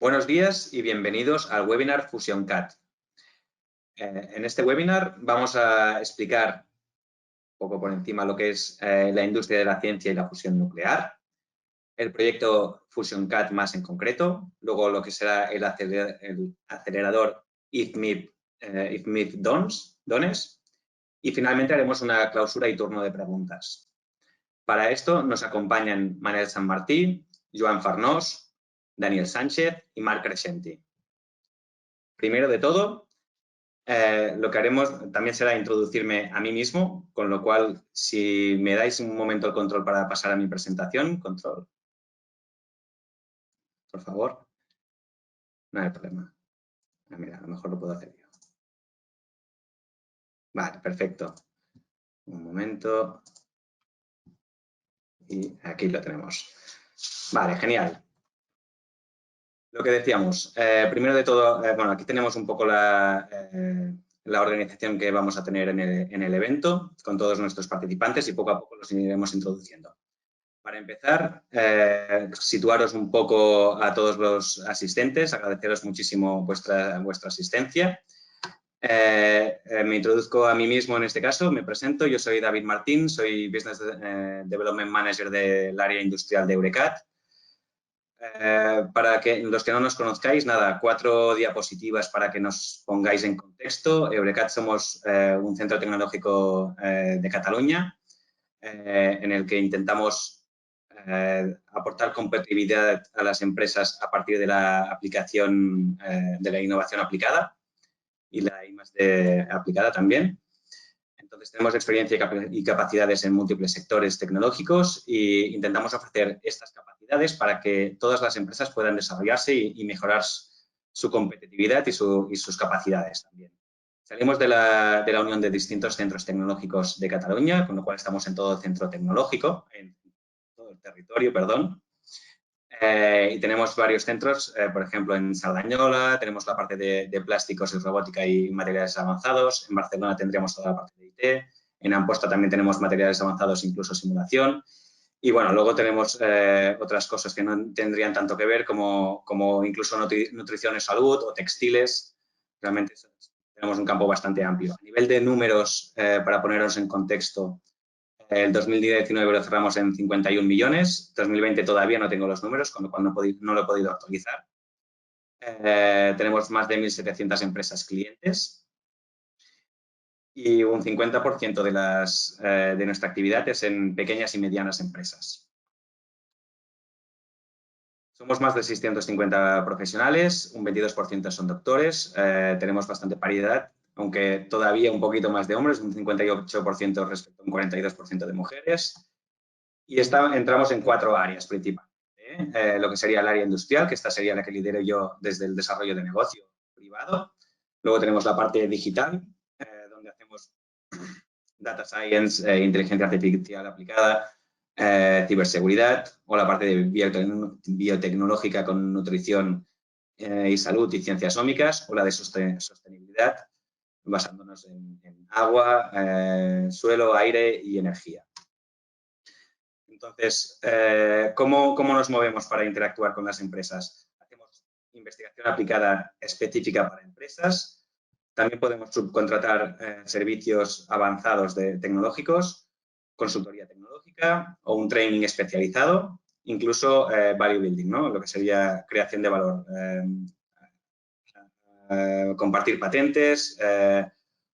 Buenos días y bienvenidos al webinar FusionCAD. En este webinar vamos a explicar un poco por encima lo que es la industria de la ciencia y la fusión nuclear, el proyecto FusionCAD más en concreto, luego lo que será el acelerador IFMIF-DONES y finalmente haremos una clausura y turno de preguntas. Para esto nos acompañan Manel Sanmartí, Joan Farnós, Daniel Sánchez y Marc Crescenti. Primero de todo, lo que haremos también será introducirme a mí mismo, con lo cual, si me dais un momento el control para pasar a mi presentación, control, por favor, no hay problema. Mira, a lo mejor lo puedo hacer yo. Vale, perfecto. Un momento. Y aquí lo tenemos. Vale, genial. Lo que decíamos, primero de todo, bueno, aquí tenemos un poco la organización que vamos a tener en el evento con todos nuestros participantes y poco a poco los iremos introduciendo. Para empezar, situaros un poco a todos los asistentes, agradeceros muchísimo vuestra asistencia. Me introduzco a mí mismo en este caso, me presento, yo soy David Martín, soy Business Development Manager del área industrial de Eurecat. Para los que no nos conozcáis, nada, 4 diapositivas para que nos pongáis en contexto. Eurecat somos un centro tecnológico de Cataluña en el que intentamos aportar competitividad a las empresas a partir de la aplicación de la innovación aplicada y la I+D aplicada también. Entonces, tenemos experiencia y capacidades en múltiples sectores tecnológicos e intentamos ofrecer estas capacidades para que todas las empresas puedan desarrollarse y mejorar su competitividad y sus capacidades también. Salimos de la unión de distintos centros tecnológicos de Cataluña, con lo cual estamos en todo el centro tecnológico, en todo el territorio, perdón. Y tenemos varios centros, por ejemplo, en Sardañola tenemos la parte de plásticos y robótica y materiales avanzados. En Barcelona tendríamos toda la parte de IT. En Amposta también tenemos materiales avanzados, incluso simulación. Y bueno, luego tenemos otras cosas que no tendrían tanto que ver como incluso nutrición y salud o textiles. Realmente tenemos un campo bastante amplio. A nivel de números, para poneros en contexto, el 2019 lo cerramos en 51 millones, 2020 todavía no tengo los números, con lo cual no lo he podido actualizar. Tenemos más de 1.700 empresas clientes y un 50% de nuestra actividad es en pequeñas y medianas empresas. Somos más de 650 profesionales, un 22% son doctores, tenemos bastante paridad, aunque todavía un poquito más de hombres, un 58% respecto a un 42% de mujeres. Y entramos en 4 áreas principales. Lo que sería el área industrial, que esta sería la que lidero yo desde el desarrollo de negocio privado. Luego tenemos la parte digital, donde hacemos data science, inteligencia artificial aplicada, ciberseguridad, o la parte de biotecnológica con nutrición y salud y ciencias ómicas, o la de sostenibilidad, basándonos en agua, suelo, aire y energía. Entonces, ¿cómo nos movemos para interactuar con las empresas? Hacemos investigación aplicada específica para empresas. También podemos subcontratar servicios avanzados tecnológicos, consultoría tecnológica o un training especializado, incluso value building, ¿no? Lo que sería creación de valor, compartir patentes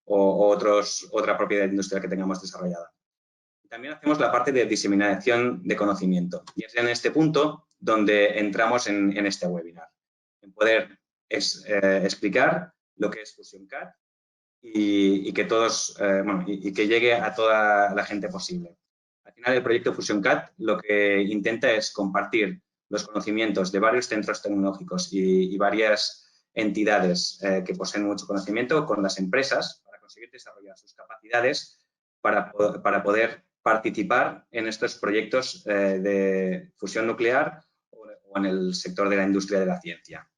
o otra propiedad industrial que tengamos desarrollada. También hacemos la parte de diseminación de conocimiento y es en este punto donde entramos en este webinar, en poder explicar lo que es FusionCAD y que y que llegue a toda la gente posible. Al final, el proyecto FusionCAD lo que intenta es compartir los conocimientos de varios centros tecnológicos y varias entidades que poseen mucho conocimiento con las empresas para conseguir desarrollar sus capacidades para poder participar en estos proyectos de fusión nuclear o en el sector de la industria de la ciencia.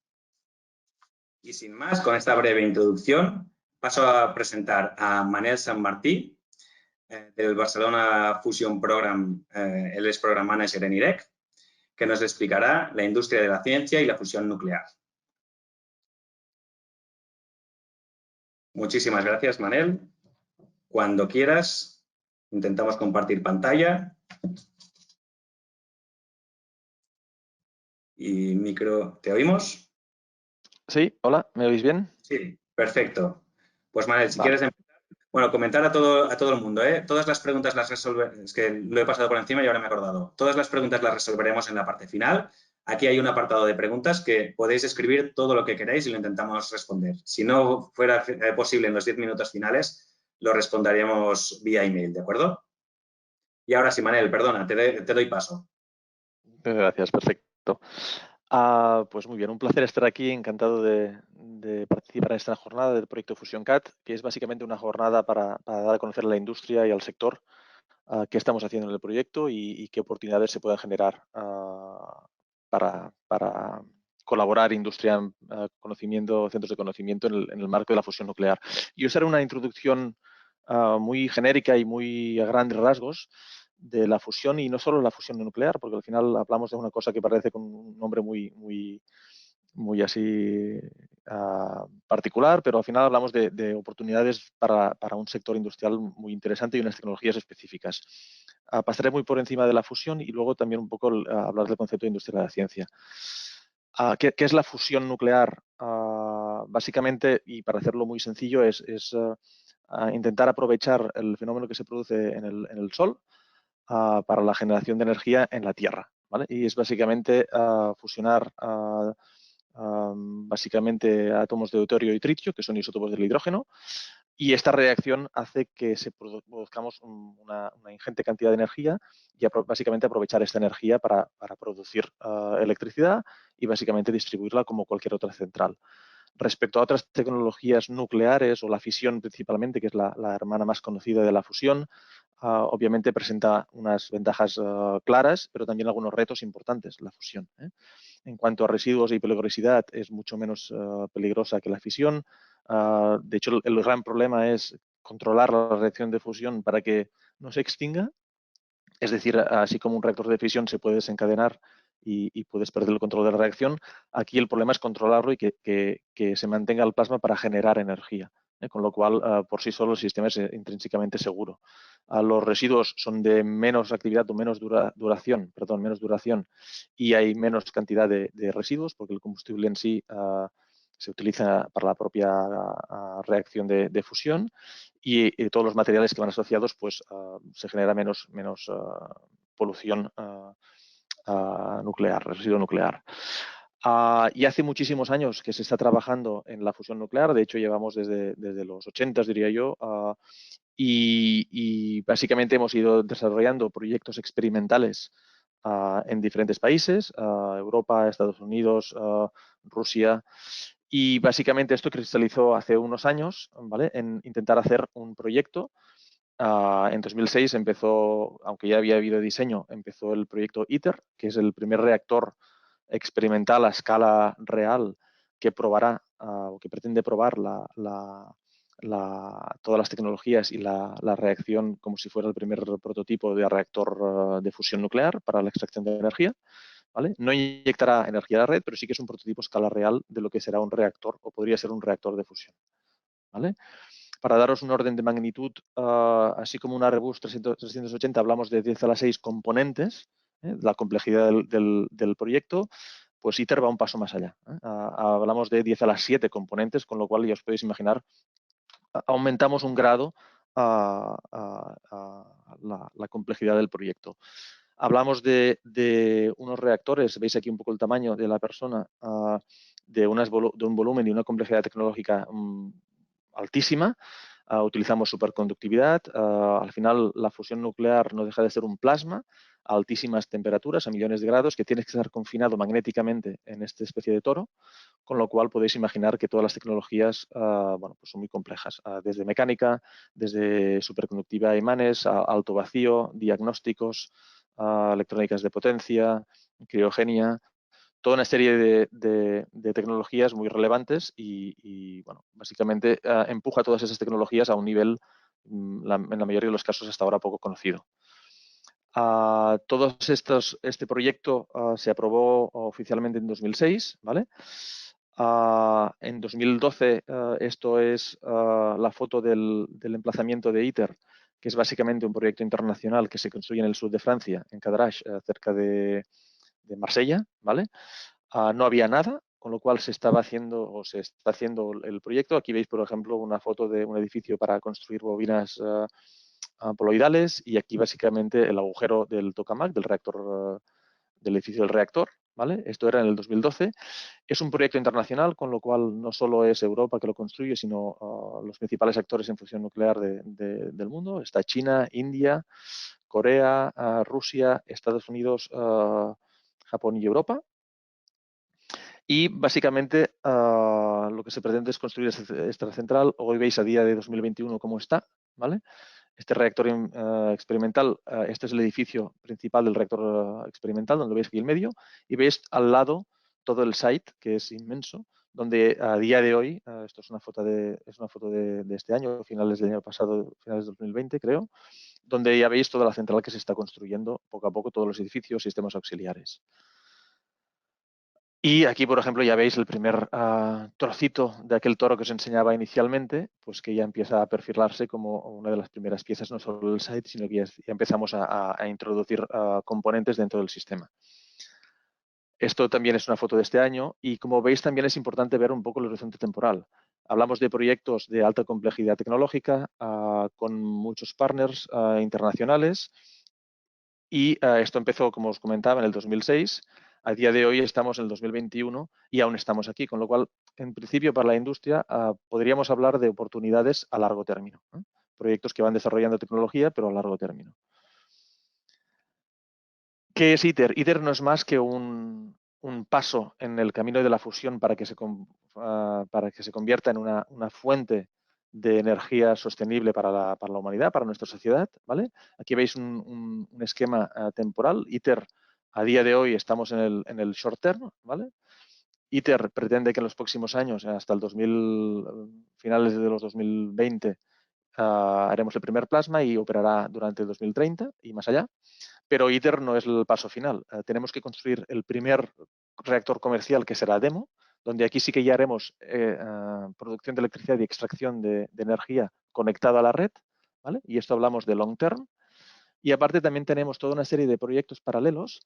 Y sin más, con esta breve introducción, paso a presentar a Manel Sanmartí, del Barcelona Fusion Program. Él es Program Manager en IREC. que nos explicará la industria de la ciencia y la fusión nuclear. Muchísimas gracias, Manel. Cuando quieras, intentamos compartir pantalla. Y micro, ¿te oímos? Sí, hola, ¿me oís bien? Sí, perfecto. Pues Manel, si Vale. quieres empezar. Bueno, comentar a todo el mundo, ¿eh? Todas las preguntas las resolveremos, es que lo he pasado por encima y ahora me he acordado. Todas las preguntas las resolveremos en la parte final. Aquí hay un apartado de preguntas que podéis escribir todo lo que queráis y lo intentamos responder. Si no fuera posible en los 10 minutos finales, lo responderíamos vía email, ¿de acuerdo? Y ahora sí, Manel, perdona, te doy paso. Gracias, perfecto. Pues muy bien, un placer estar aquí, encantado de participar en esta jornada del proyecto Fusion CAT, que es básicamente una jornada para dar a conocer a la industria y al sector qué estamos haciendo en el proyecto y qué oportunidades se pueden generar para colaborar industria, conocimiento, centros de conocimiento en el marco de la fusión nuclear. Y os haré una introducción muy genérica y muy a grandes rasgos de la fusión, y no solo la fusión nuclear, porque al final hablamos de una cosa que parece con un nombre muy así particular, pero al final hablamos de oportunidades para un sector industrial muy interesante y unas tecnologías específicas. Pasaré muy por encima de la fusión y luego también un poco hablar del concepto de industria de la ciencia. ¿Qué es la fusión nuclear? Básicamente, y para hacerlo muy sencillo, es intentar aprovechar el fenómeno que se produce en el Sol para la generación de energía en la Tierra, ¿vale? Y es básicamente fusionar básicamente átomos de deuterio y tritio, que son isótopos del hidrógeno, y esta reacción hace que se produzcamos una ingente cantidad de energía y básicamente aprovechar esta energía para producir electricidad y básicamente distribuirla como cualquier otra central. Respecto a otras tecnologías nucleares o la fisión principalmente, que es la hermana más conocida de la fusión, obviamente presenta unas ventajas claras, pero también algunos retos importantes, la fusión. En cuanto a residuos y peligrosidad, es mucho menos peligrosa que la fisión. De hecho, el gran problema es controlar la reacción de fusión para que no se extinga. Es decir, así como un reactor de fisión se puede desencadenar y puedes perder el control de la reacción, aquí el problema es controlarlo y que se mantenga el plasma para generar energía. Con lo cual, por sí solo, el sistema es intrínsecamente seguro. Los residuos son de menos actividad o menos duración, y hay menos cantidad de residuos porque el combustible en sí se utiliza para la propia reacción de fusión y todos los materiales que van asociados, pues se genera menos polución nuclear, residuo nuclear. Y hace muchísimos años que se está trabajando en la fusión nuclear, de hecho llevamos desde los 80, diría yo, y básicamente hemos ido desarrollando proyectos experimentales en diferentes países, Europa, Estados Unidos, Rusia, y básicamente esto cristalizó hace unos años, ¿vale?, en intentar hacer un proyecto. En 2006 empezó, aunque ya había habido diseño, empezó el proyecto ITER, que es el primer reactor experimental a escala real que probará o que pretende probar todas las tecnologías y la reacción como si fuera el primer prototipo de reactor de fusión nuclear para la extracción de energía. ¿Vale? No inyectará energía a la red, pero sí que es un prototipo a escala real de lo que será un reactor o podría ser un reactor de fusión. ¿Vale? Para daros un orden de magnitud, así como una Rebus 380, hablamos de 10 a la 6 componentes, la complejidad del proyecto, pues ITER va un paso más allá. Hablamos de 10 a la 7 componentes, con lo cual ya os podéis imaginar, aumentamos un grado la complejidad del proyecto. Hablamos de unos reactores, veis aquí un poco el tamaño de la persona, de un volumen y una complejidad tecnológica altísima. Utilizamos superconductividad. Al final, la fusión nuclear no deja de ser un plasma a altísimas temperaturas, a millones de grados, que tiene que estar confinado magnéticamente en esta especie de toro, con lo cual podéis imaginar que todas las tecnologías bueno, pues son muy complejas, desde mecánica, desde superconductividad a imanes, a alto vacío, diagnósticos, electrónicas de potencia, criogenia, toda una serie de tecnologías muy relevantes y bueno, básicamente empuja todas esas tecnologías a un nivel, en la mayoría de los casos, hasta ahora poco conocido. Este proyecto se aprobó oficialmente en 2006, ¿vale? En 2012, esto es la foto del emplazamiento de ITER, que es básicamente un proyecto internacional que se construye en el sur de Francia, en Cadarache, cerca de Marsella, ¿vale? No había nada, con lo cual se está haciendo el proyecto. Aquí veis, por ejemplo, una foto de un edificio para construir bobinas poloidales, y aquí básicamente el agujero del tokamak, del reactor, del edificio del reactor, ¿vale? Esto era en el 2012. Es un proyecto internacional, con lo cual no solo es Europa que lo construye, sino los principales actores en fusión nuclear del mundo. Está China, India, Corea, Rusia, Estados Unidos, Japón y Europa. Y básicamente lo que se pretende es construir esta central. Hoy veis a día de 2021 cómo está, ¿vale? Este reactor experimental, este es el edificio principal del reactor experimental, donde veis aquí el medio, y veis al lado todo el site, que es inmenso, donde a día de hoy, esto es una foto de este año, finales del año pasado, finales de 2020 creo, donde ya veis toda la central que se está construyendo poco a poco, todos los edificios, sistemas auxiliares. Y aquí, por ejemplo, ya veis el primer trocito de aquel toro que os enseñaba inicialmente, pues que ya empieza a perfilarse como una de las primeras piezas, no solo del site, sino que ya empezamos a introducir componentes dentro del sistema. Esto también es una foto de este año, y como veis también es importante ver un poco el horizonte temporal. Hablamos de proyectos de alta complejidad tecnológica con muchos partners internacionales, y esto empezó, como os comentaba, en el 2006. A día de hoy estamos en el 2021 y aún estamos aquí, con lo cual, en principio, para la industria podríamos hablar de oportunidades a largo término, ¿eh? Proyectos que van desarrollando tecnología, pero a largo término. ¿Qué es ITER? ITER no es más que un paso en el camino de la fusión para que se convierta en una fuente de energía sostenible para la humanidad, para nuestra sociedad, ¿vale? Aquí veis un esquema temporal. ITER, a día de hoy, estamos en el short term, ¿vale? ITER pretende que en los próximos años, hasta el finales de los 2020, haremos el primer plasma y operará durante el 2030 y más allá. Pero ITER no es el paso final. Tenemos que construir el primer reactor comercial, que será demo, donde aquí sí que ya haremos producción de electricidad y extracción de energía conectada a la red, ¿vale? Y esto hablamos de long term. Y aparte también tenemos toda una serie de proyectos paralelos.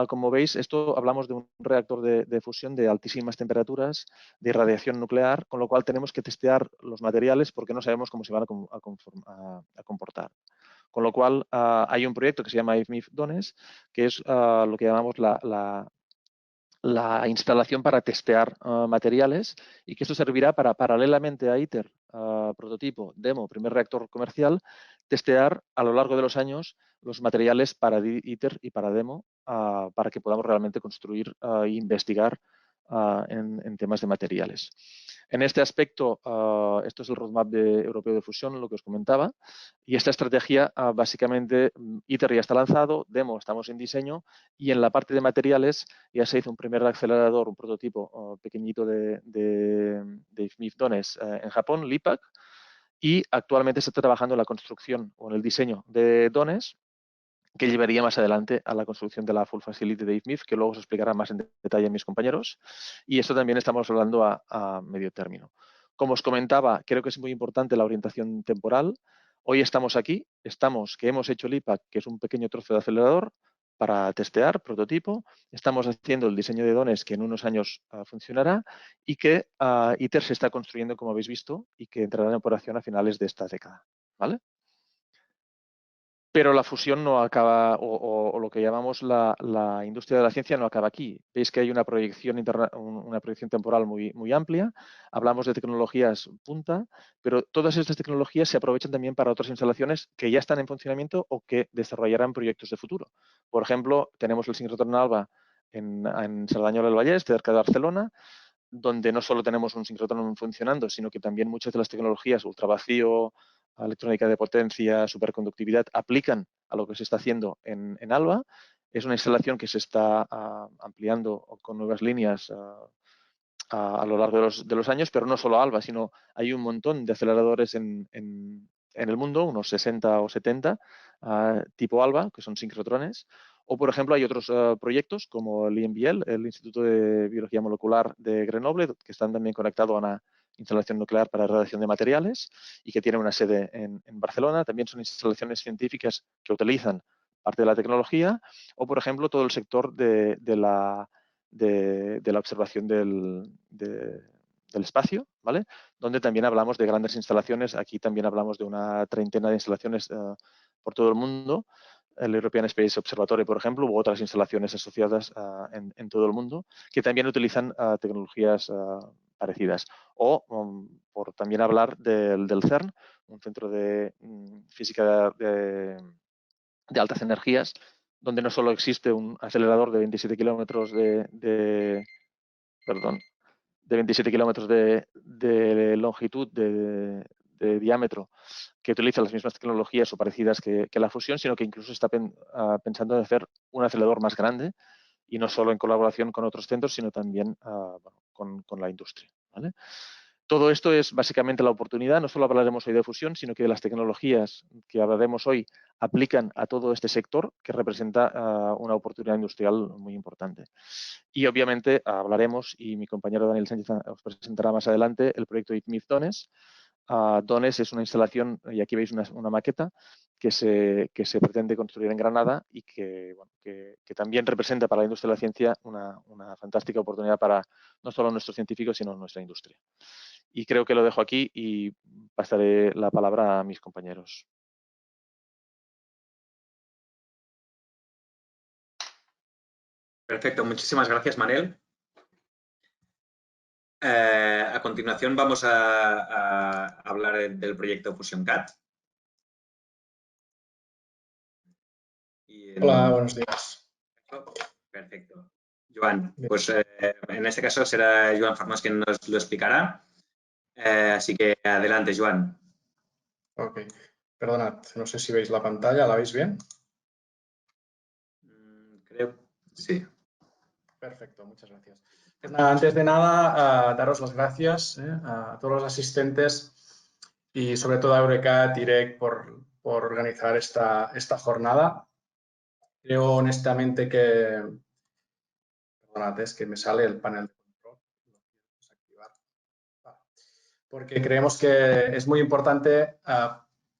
Como veis, esto hablamos de un reactor de fusión de altísimas temperaturas, de irradiación nuclear, con lo cual tenemos que testear los materiales porque no sabemos cómo se van a comportar. Con lo cual, hay un proyecto que se llama IFMIF Dones, que es lo que llamamos la instalación para testear materiales, y que esto servirá para, paralelamente a ITER, prototipo, demo, primer reactor comercial, testear a lo largo de los años los materiales para ITER y para demo, para que podamos realmente construir e investigar en temas de materiales. En este aspecto, esto es el roadmap europeo de fusión, lo que os comentaba, y esta estrategia, básicamente, ITER ya está lanzado, demo estamos en diseño, y en la parte de materiales ya se hizo un primer acelerador, un prototipo pequeñito de IFMIF Dones en Japón, LIPAC, y actualmente se está trabajando en la construcción o en el diseño de Dones, que llevaría más adelante a la construcción de la Full Facility de IFMIF, que luego os explicará más en detalle mis compañeros. Y esto también estamos hablando a medio término. Como os comentaba, creo que es muy importante la orientación temporal. Hoy estamos aquí, que hemos hecho el IPAC, que es un pequeño trozo de acelerador para testear, prototipo. Estamos haciendo el diseño de Dones, que en unos años funcionará, y que ITER se está construyendo, como habéis visto, y que entrará en operación a finales de esta década, ¿vale? Pero la fusión no acaba, o lo que llamamos la industria de la ciencia no acaba aquí. Veis que hay una proyección temporal muy amplia. Hablamos de tecnologías punta, pero todas estas tecnologías se aprovechan también para otras instalaciones que ya están en funcionamiento o que desarrollarán proyectos de futuro. Por ejemplo, tenemos el sincrotrón ALBA en Cerdanyola del Vallès, cerca de Barcelona, donde no solo tenemos un sincrotrón funcionando, sino que también muchas de las tecnologías ultravacío, electrónica de potencia, superconductividad, aplican a lo que se está haciendo en ALBA. Es una instalación que se está ampliando con nuevas líneas a lo largo de los años, pero no solo ALBA, sino hay un montón de aceleradores en el mundo, unos 60 o 70, tipo ALBA, que son sincrotrones. O, por ejemplo, hay otros proyectos como el INVL, el Instituto de Biología Molecular de Grenoble, que están también conectados a una instalación nuclear para radiación de materiales y que tienen una sede en Barcelona. También son instalaciones científicas que utilizan parte de la tecnología. O, por ejemplo, todo el sector de la observación del espacio, ¿vale? Donde también hablamos de grandes instalaciones. Aquí también hablamos de una treintena de instalaciones por todo el mundo. El European Space Observatory, por ejemplo, u otras instalaciones asociadas en todo el mundo, que también utilizan tecnologías parecidas. O por también hablar del CERN, un centro de física de altas energías, donde no solo existe un acelerador de 27 kilómetros de 27 kilómetros de longitud, de diámetro, que utiliza las mismas tecnologías o parecidas que la fusión, sino que incluso está pensando en hacer un acelerador más grande y no solo en colaboración con otros centros, sino también con la industria, ¿vale? Todo esto es básicamente la oportunidad. No solo hablaremos hoy de fusión, sino que las tecnologías que hablaremos hoy aplican a todo este sector, que representa una oportunidad industrial muy importante. Y obviamente hablaremos, y mi compañero Daniel Sánchez os presentará más adelante, el proyecto IPMIF DONES. DONES es una instalación, y aquí veis una maqueta, que se pretende construir en Granada y que también representa para la industria de la ciencia una fantástica oportunidad para no solo nuestros científicos, sino nuestra industria. Y creo que lo dejo aquí y pasaré la palabra a mis compañeros. Perfecto, muchísimas gracias, Manel. A continuación vamos a hablar del proyecto FusionCat. Hola, buenos días. Perfecto. Joan, pues en este caso será Joan Farnós quien nos lo explicará. Así que adelante, Joan. Ok, perdonad, no sé si veis la pantalla, ¿la veis bien? Creo, sí. Perfecto, muchas gracias. Pues nada, antes de nada, daros las gracias a todos los asistentes y sobre todo a Eurecat, IREC por organizar esta jornada. Creo honestamente que... Perdonad, es que me sale el panel de control. Porque creemos que es muy importante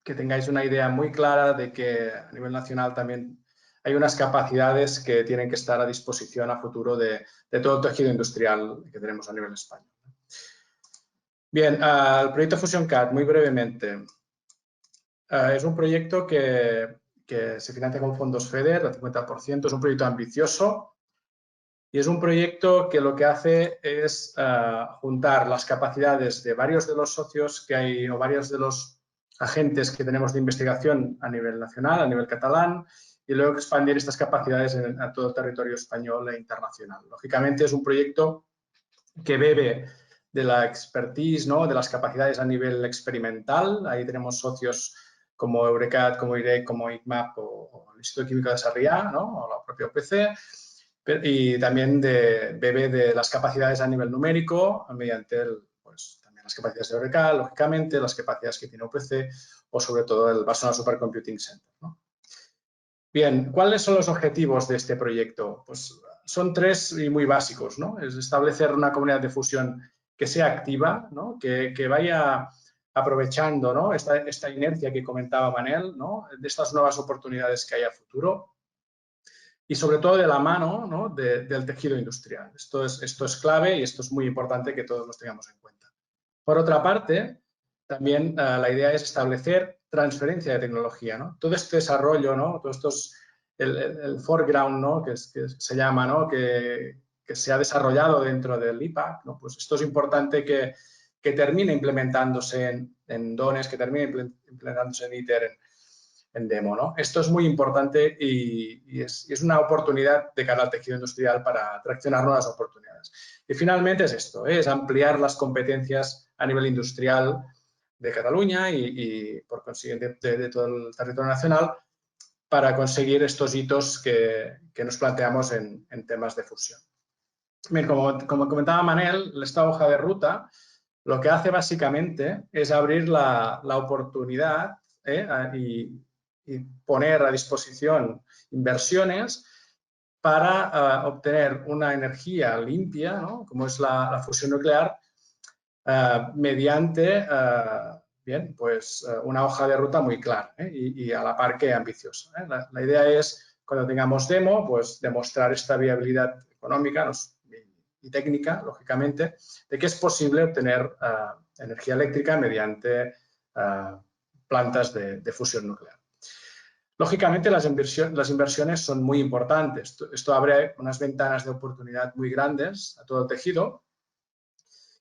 que tengáis una idea muy clara de que a nivel nacional también hay unas capacidades que tienen que estar a disposición a futuro de todo el tejido industrial que tenemos a nivel español. Bien, el proyecto FusionCat, muy brevemente. Es un proyecto que se financia con fondos FEDER, del 50%, es un proyecto ambicioso y es un proyecto que lo que hace es juntar las capacidades de varios de los socios que hay o varios de los agentes que tenemos de investigación a nivel nacional, a nivel catalán, y luego expandir estas capacidades a todo el territorio español e internacional. Lógicamente es un proyecto que bebe de la expertise, ¿no?, de las capacidades a nivel experimental. Ahí tenemos socios como Eurecat, como IREC, como ICMAP o el Instituto Químico de Sarriá, ¿no?, o la propia UPC. Y también bebe de las capacidades a nivel numérico mediante también las capacidades de Eurecat, lógicamente, las capacidades que tiene UPC o sobre todo el Barcelona Supercomputing Center, ¿no? Bien, ¿cuáles son los objetivos de este proyecto? Pues son tres y muy básicos, ¿no? Es establecer una comunidad de fusión que sea activa, ¿no?, que vaya aprovechando, ¿no?, esta inercia que comentaba Manel, ¿no?, de estas nuevas oportunidades que hay a futuro y sobre todo de la mano, ¿no?, del tejido industrial. Esto es clave y esto es muy importante que todos lo tengamos en cuenta. Por otra parte, también la idea es establecer transferencia de tecnología, ¿no? Todo este desarrollo, ¿no?, todo esto es el foreground, ¿no?, que se llama, ¿no?, que se ha desarrollado dentro del IPAC, ¿no? Pues esto es importante que termine implementándose en DONES, que termine implementándose en ITER, en demo, ¿no? Esto es muy importante y es una oportunidad de cara al tejido industrial para atraccionar nuevas oportunidades. Y finalmente es esto, es ampliar las competencias a nivel industrial de Cataluña y por consiguiente de todo el territorio nacional para conseguir estos hitos que nos planteamos en temas de fusión. Bien, como comentaba Manel, esta hoja de ruta lo que hace básicamente es abrir la oportunidad y poner a disposición inversiones para obtener una energía limpia, ¿no? Como es la fusión nuclear, mediante una hoja de ruta muy clara, y a la par que ambiciosa. La idea es, cuando tengamos demo, pues demostrar esta viabilidad económica y técnica, lógicamente, de que es posible obtener energía eléctrica mediante plantas de fusión nuclear. Lógicamente, las inversiones son muy importantes. Esto abre unas ventanas de oportunidad muy grandes a todo el tejido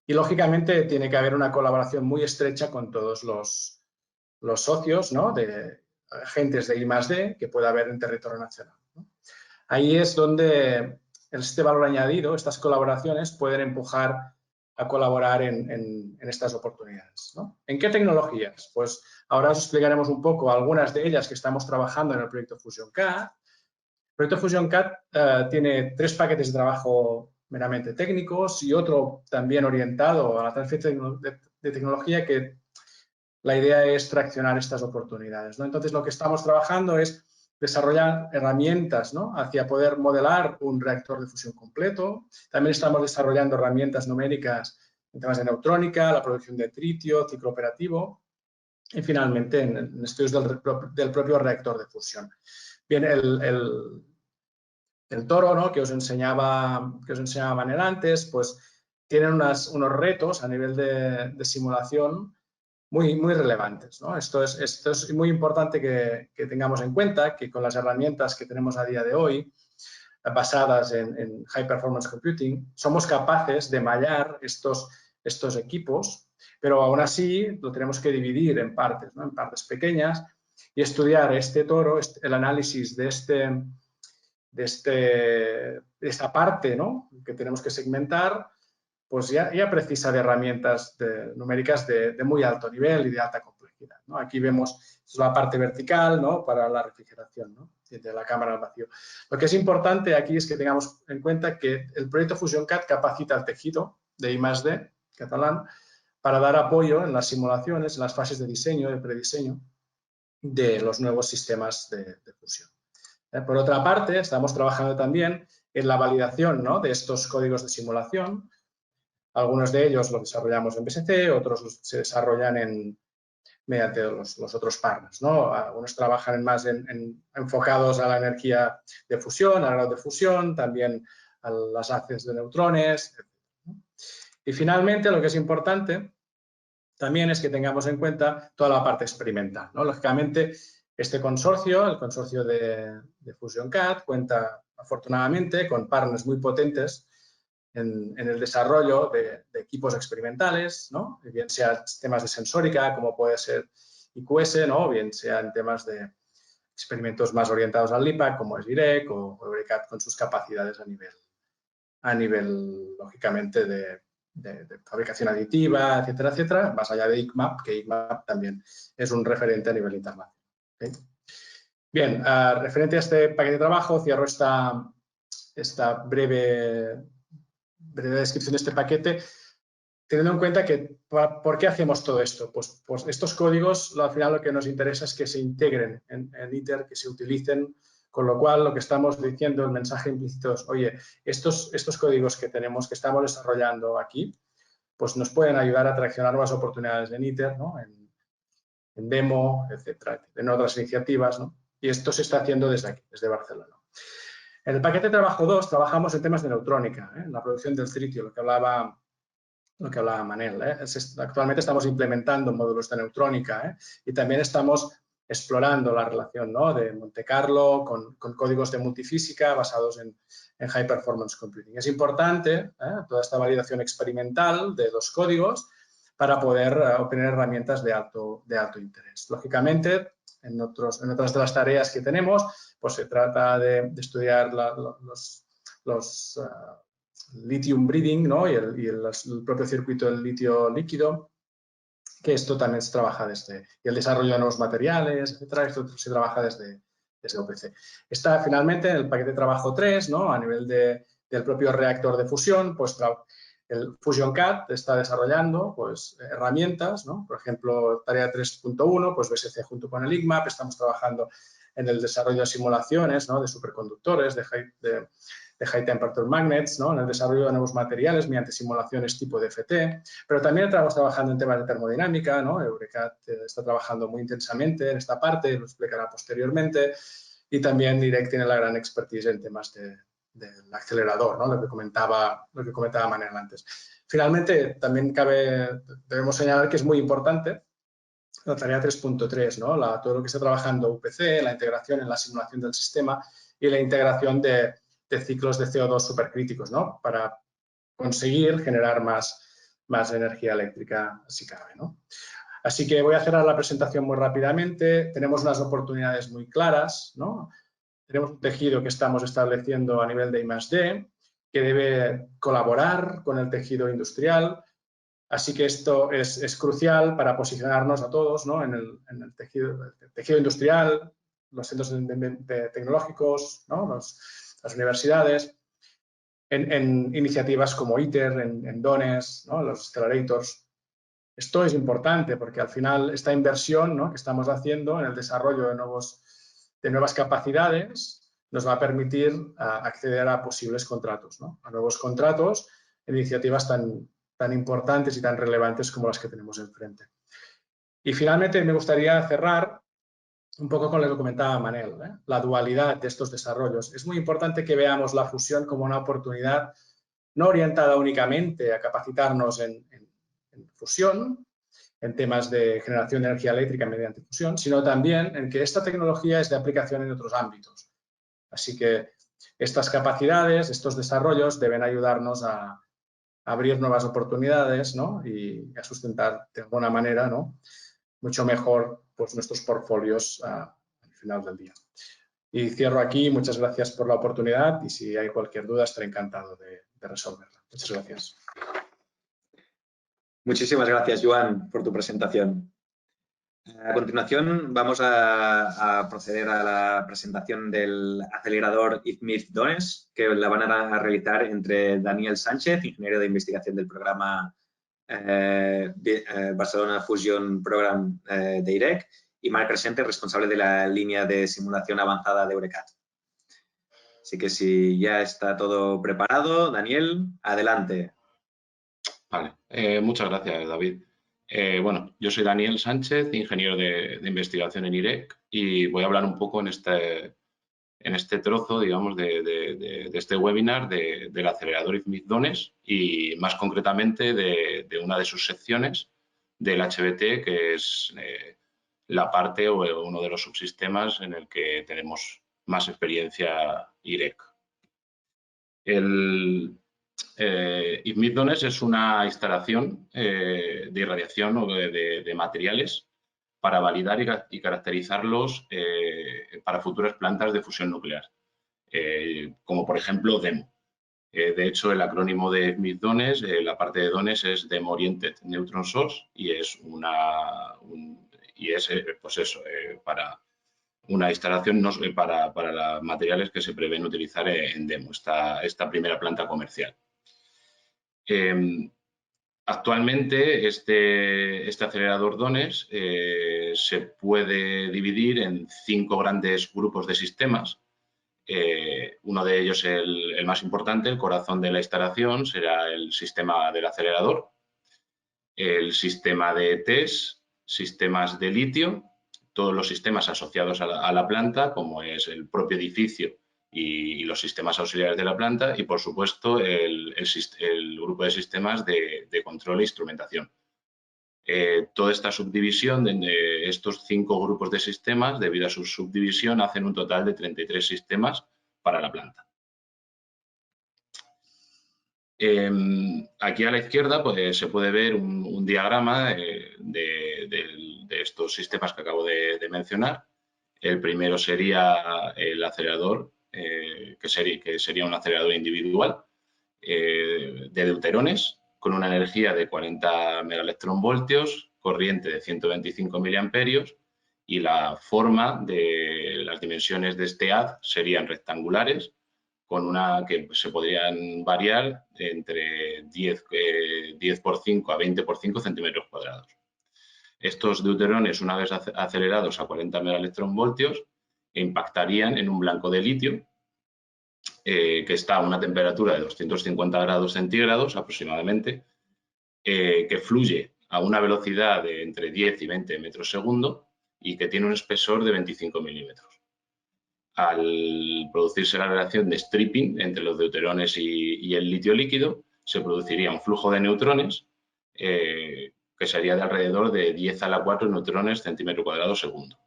y, lógicamente, tiene que haber una colaboración muy estrecha con todos los socios, ¿no? De agentes de I+D que pueda haber en territorio nacional, ¿no? Ahí es donde este valor añadido, estas colaboraciones, pueden empujar a colaborar en estas oportunidades, ¿no? ¿En qué tecnologías? Pues ahora os explicaremos un poco algunas de ellas que estamos trabajando en el proyecto FusionCAD. El proyecto FusionCAD tiene 3 paquetes de trabajo meramente técnicos y otro también orientado a la transferencia de tecnología, que la idea es traccionar estas oportunidades, ¿no? Entonces, lo que estamos trabajando es desarrollar herramientas, ¿no? Hacia poder modelar un reactor de fusión completo. También estamos desarrollando herramientas numéricas en temas de neutrónica, la producción de tritio, ciclo operativo y, finalmente, en estudios del propio reactor de fusión. Bien, el toro, ¿no? que os enseñaba Manel antes, pues tienen unos retos a nivel de simulación muy relevantes, ¿no? Esto es muy importante que tengamos en cuenta que con las herramientas que tenemos a día de hoy, basadas en High Performance Computing, somos capaces de mallar estos equipos, pero aún así lo tenemos que dividir en partes, ¿no? En partes pequeñas, y estudiar este toro, el análisis de esta parte, ¿no? Que tenemos que segmentar, pues ya precisa de herramientas numéricas de muy alto nivel y de alta complejidad, ¿no? Aquí vemos la parte vertical, ¿no? Para la refrigeración, ¿no? De la cámara al vacío. Lo que es importante aquí es que tengamos en cuenta que el proyecto FusionCAD capacita al tejido de I+D catalán para dar apoyo en las simulaciones, en las fases de diseño, de prediseño de los nuevos sistemas de fusión. Por otra parte, estamos trabajando también en la validación, ¿no? De estos códigos de simulación. Algunos de ellos los desarrollamos en BSC, otros se desarrollan mediante los otros partners, ¿no? Algunos trabajan más enfocados a la energía de fusión, al grado de fusión, también a las haces de neutrones, etc., ¿no? Y, finalmente, lo que es importante también es que tengamos en cuenta toda la parte experimental, ¿no? Lógicamente, este consorcio, el consorcio de FusionCAD, cuenta afortunadamente con partners muy potentes en el desarrollo de equipos experimentales, ¿no? Bien sea temas de sensórica, como puede ser IQS, ¿no? Bien sea en temas de experimentos más orientados al LIPAC, como es IREC o EURECAD, con sus capacidades a nivel lógicamente, de fabricación aditiva, etcétera, etcétera, más allá de ICMAP, que ICMAP también es un referente a nivel internacional, ¿okay? Bien, referente a este paquete de trabajo, cierro esta breve descripción de este paquete, teniendo en cuenta que, ¿por qué hacemos todo esto? Pues estos códigos, al final, lo que nos interesa es que se integren en ITER, que se utilicen, con lo cual lo que estamos diciendo, el mensaje implícito es, oye, estos códigos que estamos desarrollando aquí, pues nos pueden ayudar a traccionar nuevas oportunidades en ITER, ¿no? En demo, etcétera, en otras iniciativas, ¿no? Y esto se está haciendo desde aquí, desde Barcelona. En el paquete de trabajo 2 trabajamos en temas de neutrónica, en la producción del tritio, lo que hablaba Manel, Actualmente estamos implementando módulos de neutrónica, y también estamos explorando la relación, ¿no? De Monte Carlo con códigos de multifísica basados en High Performance Computing. Es importante toda esta validación experimental de los códigos para poder obtener herramientas de alto interés. Lógicamente, en otras de las tareas que tenemos, pues se trata de estudiar los lithium breeding, ¿no? y el propio circuito del litio líquido, que esto también se trabaja y el desarrollo de nuevos materiales, etcétera, esto se trabaja desde OPC. Está, finalmente, en el paquete de trabajo 3, ¿no? A nivel del propio reactor de fusión, pues El FusionCAD está desarrollando pues, herramientas, ¿no? Por ejemplo, tarea 3.1, pues BSC junto con el ICMAP, estamos trabajando en el desarrollo de simulaciones, ¿no? De superconductores, de high temperature magnets, ¿no? En el desarrollo de nuevos materiales mediante simulaciones tipo DFT, pero también estamos trabajando en temas de termodinámica, ¿no? Eurecat está trabajando muy intensamente en esta parte, lo explicará posteriormente, y también IREC tiene la gran expertise en temas del acelerador, ¿no? Lo que comentaba Manel antes. Finalmente, también debemos señalar que es muy importante la tarea 3.3, ¿no? Todo lo que está trabajando UPC, la integración en la simulación del sistema y la integración de ciclos de CO2 supercríticos, ¿no? Para conseguir generar más energía eléctrica si cabe, ¿no? Así que voy a cerrar la presentación muy rápidamente. Tenemos unas oportunidades muy claras, ¿no? Tenemos un tejido que estamos estableciendo a nivel de I+D, que debe colaborar con el tejido industrial. Así que esto es crucial para posicionarnos a todos, ¿no? en el tejido industrial, los centros tecnológicos, ¿no? Las universidades, en iniciativas como ITER, en DONES, ¿no? Los accelerators. Esto es importante porque al final esta inversión, ¿no? que estamos haciendo en el desarrollo de nuevas capacidades nos va a permitir acceder a posibles contratos, ¿no? A nuevos contratos en iniciativas tan importantes y tan relevantes como las que tenemos enfrente. Y finalmente me gustaría cerrar un poco con lo que comentaba Manel, la dualidad de estos desarrollos. Es muy importante que veamos la fusión como una oportunidad no orientada únicamente a capacitarnos en fusión, en temas de generación de energía eléctrica mediante fusión, sino también en que esta tecnología es de aplicación en otros ámbitos. Así que estas capacidades, estos desarrollos deben ayudarnos a abrir nuevas oportunidades, ¿no? Y a sustentar de alguna manera, ¿no? mucho mejor pues, nuestros portfolios al final del día. Y cierro aquí. Muchas gracias por la oportunidad y si hay cualquier duda estaré encantado de resolverla. Muchas gracias. Muchísimas gracias, Joan, por tu presentación. A continuación, vamos a proceder a la presentación del acelerador IFMIF DONES, que la van a realizar entre Daniel Sánchez, ingeniero de investigación del programa Barcelona Fusion Program de IREC, y Marc Crescente, responsable de la línea de simulación avanzada de Eurecat. Así que si ya está todo preparado, Daniel, adelante. Vale, muchas gracias, David. Bueno, yo soy Daniel Sánchez, ingeniero de investigación en IREC, y voy a hablar un poco en este trozo, digamos, de este webinar del acelerador IFMIF DONES y más concretamente de una de sus secciones del HBT, que es la parte o uno de los subsistemas en el que tenemos más experiencia IREC. El IFMIF DONES es una instalación de irradiación o de materiales para validar y caracterizarlos para futuras plantas de fusión nuclear, como por ejemplo DEMO. De hecho, el acrónimo de IFMIF DONES, la parte de DONES es Demo Oriented Neutron Source y es pues eso, para una instalación para los materiales que se prevén utilizar en DEMO, esta primera planta comercial. Actualmente este acelerador DONES se puede dividir en 5 grandes grupos de sistemas. Uno de ellos, el más importante, el corazón de la instalación, será el sistema del acelerador, el sistema de test, sistemas de litio, todos los sistemas asociados a la planta, como es el propio edificio y los sistemas auxiliares de la planta y, por supuesto, el grupo de sistemas de control e instrumentación. Toda esta subdivisión de estos 5 grupos de sistemas, debido a su subdivisión, hacen un total de 33 sistemas para la planta. Aquí a la izquierda pues, se puede ver un diagrama de estos sistemas que acabo de mencionar. El primero sería el acelerador, que sería un acelerador individual de deuterones con una energía de 40 megaelectronvoltios, corriente de 125 miliamperios y la forma de las dimensiones de este haz serían rectangulares con una que se podrían variar entre 10 por 5 a 20 por 5 centímetros cuadrados. Estos deuterones, una vez acelerados a 40 megaelectronvoltios, impactarían en un blanco de litio que está a una temperatura de 250 grados centígrados aproximadamente, que fluye a una velocidad de entre 10 y 20 metros segundo y que tiene un espesor de 25 milímetros. Al producirse la reacción de stripping entre los deuterones y el litio líquido, se produciría un flujo de neutrones que sería de alrededor de 10 a la 4 neutrones centímetro cuadrado segundo.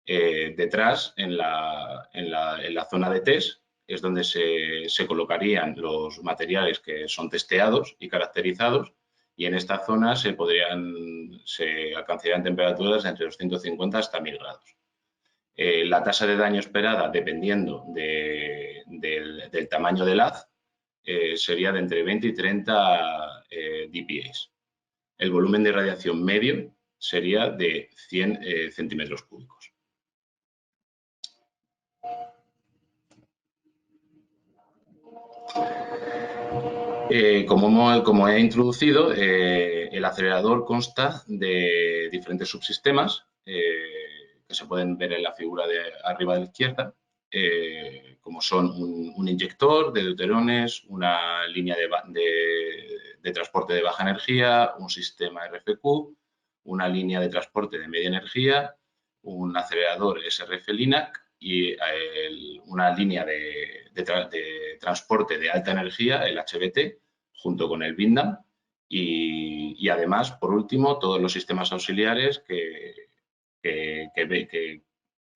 Detrás, en la zona de test, es donde se colocarían los materiales que son testeados y caracterizados, y en esta zona se alcanzarían temperaturas de entre los 150 hasta 1000 grados. La tasa de daño esperada, dependiendo del tamaño del haz, sería de entre 20 y 30 dPa. El volumen de radiación medio sería de 100 centímetros cúbicos. Como he introducido, el acelerador consta de diferentes subsistemas que se pueden ver en la figura de arriba a la izquierda, como son un inyector de deuterones, una línea de transporte de baja energía, un sistema RFQ, una línea de transporte de media energía, un acelerador SRF-LINAC y una línea de transporte de alta energía, el HBT, junto con el BINDAM y además, por último, todos los sistemas auxiliares que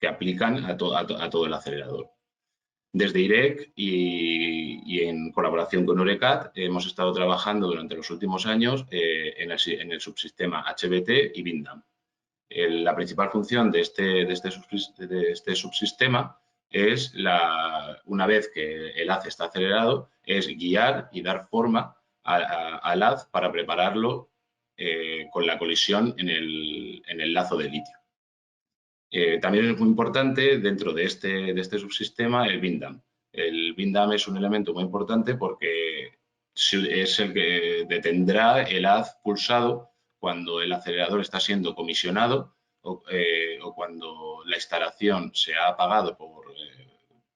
aplican a todo el acelerador. Desde IREC y en colaboración con Eurecat hemos estado trabajando durante los últimos años en el subsistema HBT y BINDAM. La principal función de este subsistema es, una vez que el haz está acelerado, es guiar y dar forma al haz para prepararlo con la colisión en el lazo de litio. También es muy importante dentro de este subsistema el BINDAM. El BINDAM es un elemento muy importante porque es el que detendrá el haz pulsado cuando el acelerador está siendo comisionado o cuando la instalación se ha apagado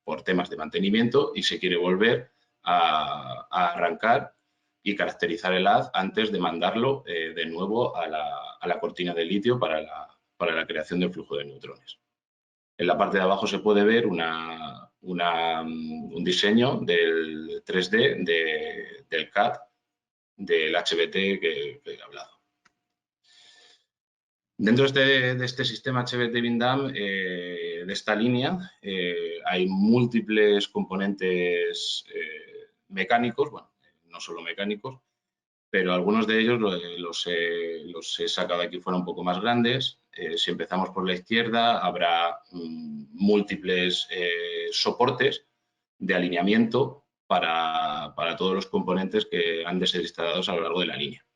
por temas de mantenimiento y se quiere volver a arrancar y caracterizar el haz antes de mandarlo de nuevo a la cortina de litio para la creación del flujo de neutrones. En la parte de abajo se puede ver un diseño del 3D del CAD del HBT que he hablado. Dentro de este sistema HBT BINDAM, de esta línea, hay múltiples componentes mecánicos, bueno, no solo mecánicos, pero algunos de ellos los he sacado aquí fuera un poco más grandes. Si empezamos por la izquierda, habrá múltiples soportes de alineamiento para todos los componentes que han de ser instalados a lo largo de la línea.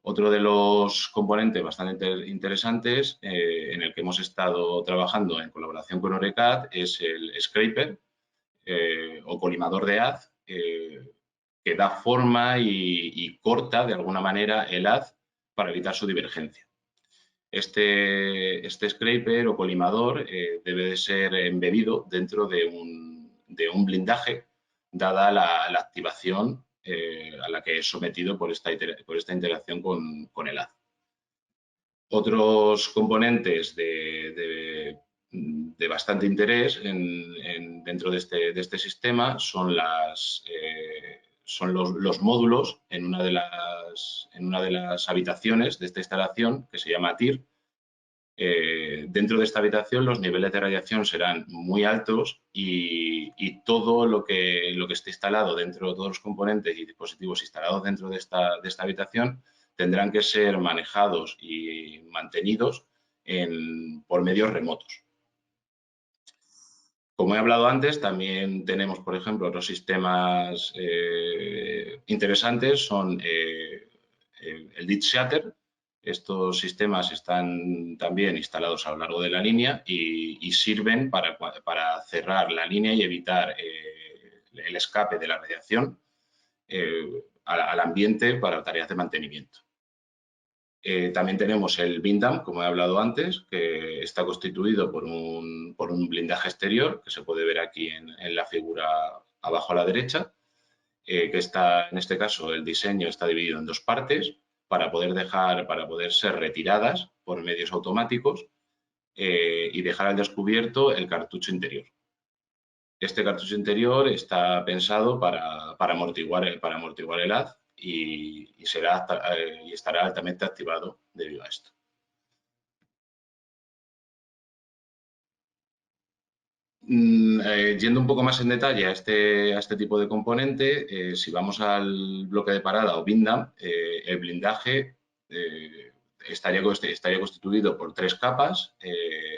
Otro de los componentes bastante interesantes en el que hemos estado trabajando en colaboración con Eurecat es el scraper o colimador de haz, que da forma y corta de alguna manera el haz para evitar su divergencia. Este scraper o colimador debe de ser embebido dentro de un blindaje, dada la activación a la que es sometido por esta interacción con el haz. Otros componentes de bastante interés dentro de este sistema son los módulos en una de las habitaciones de esta instalación, que se llama TIR. Dentro de esta habitación los niveles de radiación serán muy altos y todo lo que esté instalado dentro de todos los componentes y dispositivos instalados dentro de esta habitación tendrán que ser manejados y mantenidos por medios remotos. Como he hablado antes, también tenemos, por ejemplo, otros sistemas interesantes, son el Dead Shatter. Estos sistemas están también instalados a lo largo de la línea y sirven para cerrar la línea y evitar el escape de la radiación al ambiente para tareas de mantenimiento. También tenemos el BINDAM, como he hablado antes, que está constituido por un blindaje exterior, que se puede ver aquí en la figura abajo a la derecha, que está, en este caso, el diseño está dividido en dos partes para poder ser retiradas por medios automáticos y dejar al descubierto el cartucho interior. Este cartucho interior está pensado para amortiguar el haz y estará altamente activado debido a esto. Yendo un poco más en detalle a este tipo de componente, si vamos al bloque de parada o BINDAM, el blindaje estaría constituido por tres capas,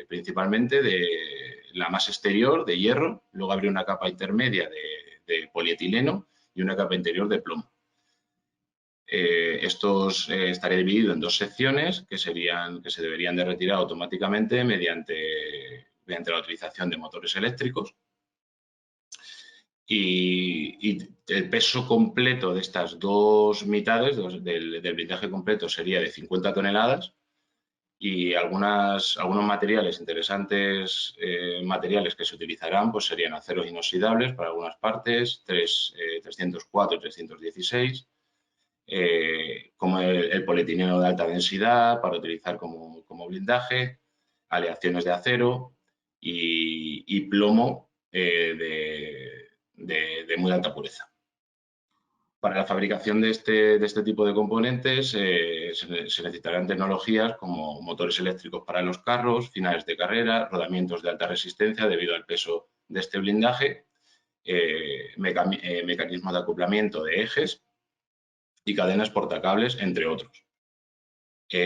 principalmente de la más exterior de hierro, luego habría una capa intermedia de polietileno y una capa interior de plomo. Estaría dividido en dos secciones que se deberían de retirar automáticamente mediante la utilización de motores eléctricos. Y el peso completo de estas dos mitades del blindaje completo sería de 50 toneladas y algunos materiales interesantes, materiales que se utilizarán, pues serían aceros inoxidables para algunas partes, 304 y 316, como el polietileno de alta densidad para utilizar como blindaje, aleaciones de acero y plomo de muy alta pureza. Para la fabricación de este tipo de componentes se necesitarán tecnologías como motores eléctricos para los carros, finales de carrera, rodamientos de alta resistencia debido al peso de este blindaje, mecanismos de acoplamiento de ejes y cadenas portacables, entre otros.